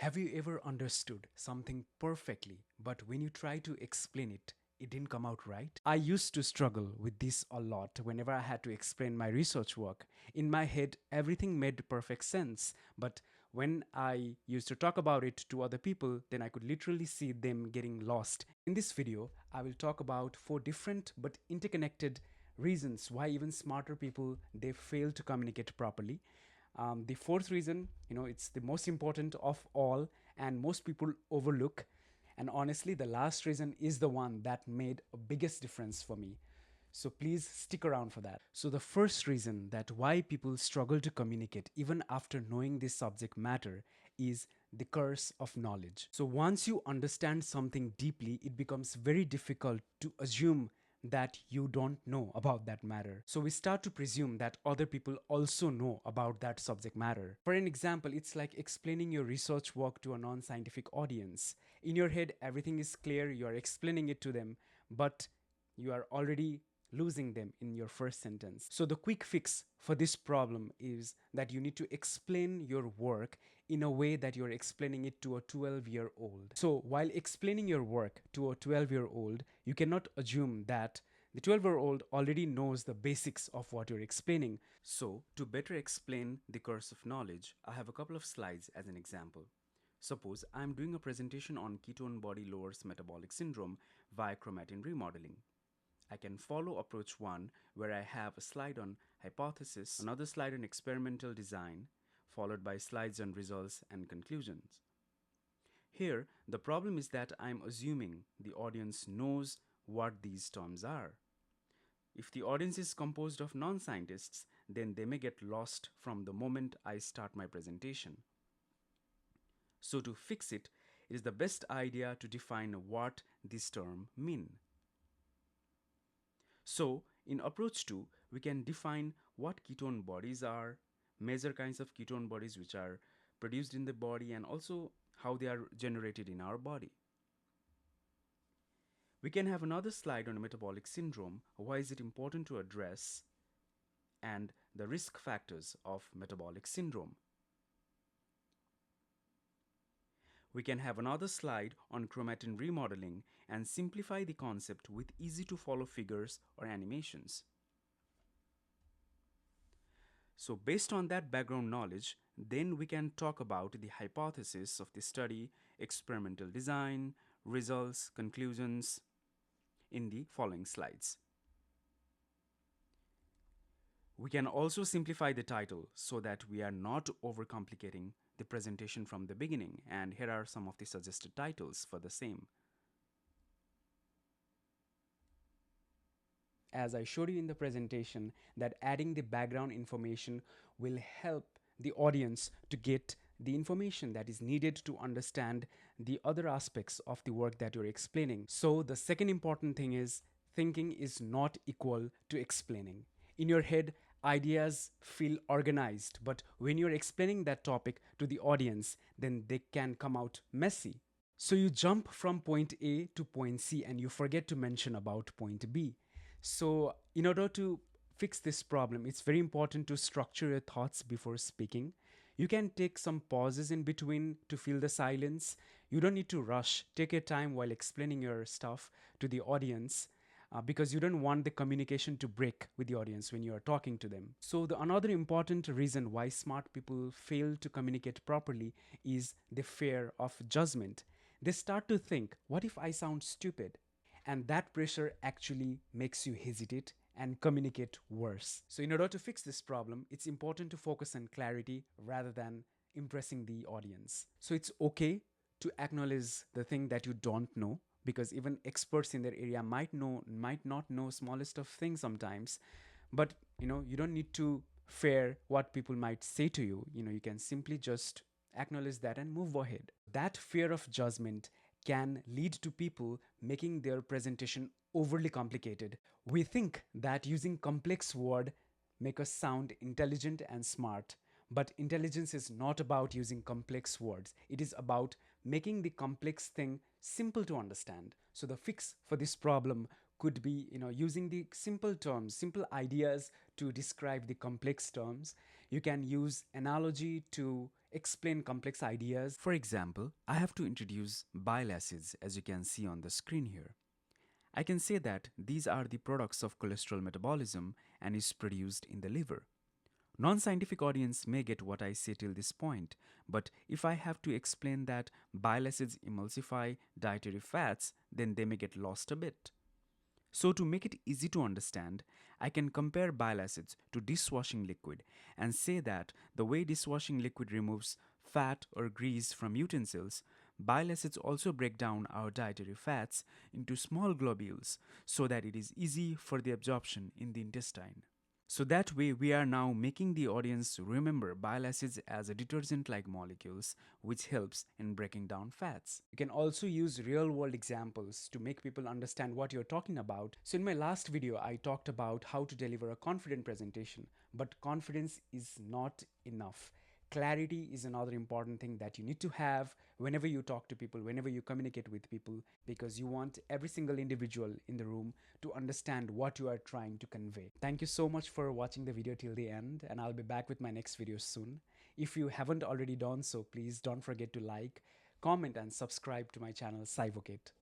Have you ever understood something perfectly, but when you try to explain it, it didn't come out right? I used to struggle with this a lot whenever I had to explain my research work. In my head, everything made perfect sense, but when I used to talk about it to other people, then I could literally see them getting lost. In this video, I will talk about 4 different but interconnected reasons why even smarter people they fail to communicate properly. The fourth reason, it's the most important of all, and most people overlook. And honestly, the last reason is the one that made a biggest difference for me. So please stick around for that. So the first reason that why people struggle to communicate even after knowing this subject matter is the curse of knowledge. So once you understand something deeply, it becomes very difficult to assume that you don't know about that matter. So we start to presume that other people also know about that subject matter. For an example, it's like explaining your research work to a non-scientific audience. In your head, everything is clear, you are explaining it to them, but you are already losing them in your first sentence. So the quick fix for this problem is that you need to explain your work in a way that you're explaining it to a 12-year-old. So while explaining your work to a 12-year-old, you cannot assume that the 12-year-old already knows the basics of what you're explaining. So to better explain the curse of knowledge, I have a couple of slides as an example. Suppose I'm doing a presentation on ketone body lowers metabolic syndrome via chromatin remodeling. I can follow approach 1 where I have a slide on hypothesis, another slide on experimental design, followed by slides on results and conclusions. Here, the problem is that I'm assuming the audience knows what these terms are. If the audience is composed of non-scientists, then they may get lost from the moment I start my presentation. So to fix it, it is the best idea to define what this term mean. So in approach 2, we can define what ketone bodies are, measure kinds of ketone bodies which are produced in the body, and also how they are generated in our body. We can have another slide on metabolic syndrome, why is it important to address, and the risk factors of metabolic syndrome. We can have another slide on chromatin remodeling and simplify the concept with easy to follow figures or animations. So based on that background knowledge, then we can talk about the hypothesis of the study, experimental design, results, conclusions in the following slides. We can also simplify the title so that we are not overcomplicating the presentation from the beginning, and here are some of the suggested titles for the same. As I showed you in the presentation, that adding the background information will help the audience to get the information that is needed to understand the other aspects of the work that you're explaining. So the second important thing is thinking is not equal to explaining. In your head, ideas feel organized, but when you're explaining that topic to the audience, then they can come out messy. So you jump from point A to point C and you forget to mention about point B. So in order to fix this problem, it's very important to structure your thoughts before speaking. You can take some pauses in between to fill the silence. You don't need to rush. Take your time while explaining your stuff to the audience. Because you don't want the communication to break with the audience when you are talking to them. So another important reason why smart people fail to communicate properly is the fear of judgment. They start to think, what if I sound stupid? And that pressure actually makes you hesitate and communicate worse. So in order to fix this problem, it's important to focus on clarity rather than impressing the audience. So it's okay to acknowledge the thing that you don't know, because even experts in their area might not know smallest of things sometimes. But you don't need to fear what people might say to you. You can simply just acknowledge that and move ahead. That fear of judgment can lead to people making their presentation overly complicated. We think that using complex words make us sound intelligent and smart. But intelligence is not about using complex words. It is about making the complex thing simple to understand. So the fix for this problem could be, using the simple terms, simple ideas to describe the complex terms. You can use analogy to explain complex ideas. For example, I have to introduce bile acids, as you can see on the screen here. I can say that these are the products of cholesterol metabolism and is produced in the liver. Non-scientific audience may get what I say till this point, but if I have to explain that bile acids emulsify dietary fats, then they may get lost a bit. So to make it easy to understand, I can compare bile acids to dishwashing liquid and say that the way dishwashing liquid removes fat or grease from utensils, bile acids also break down our dietary fats into small globules so that it is easy for the absorption in the intestine. So that way, we are now making the audience remember bile acids as a detergent-like molecules, which helps in breaking down fats. You can also use real-world examples to make people understand what you're talking about. So in my last video, I talked about how to deliver a confident presentation, but confidence is not enough. Clarity is another important thing that you need to have whenever you talk to people, whenever you communicate with people, because you want every single individual in the room to understand what you are trying to convey. Thank you so much for watching the video till the end, and I'll be back with my next video soon. If you haven't already done so, please don't forget to like, comment, and subscribe to my channel, Cyvocate.